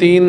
3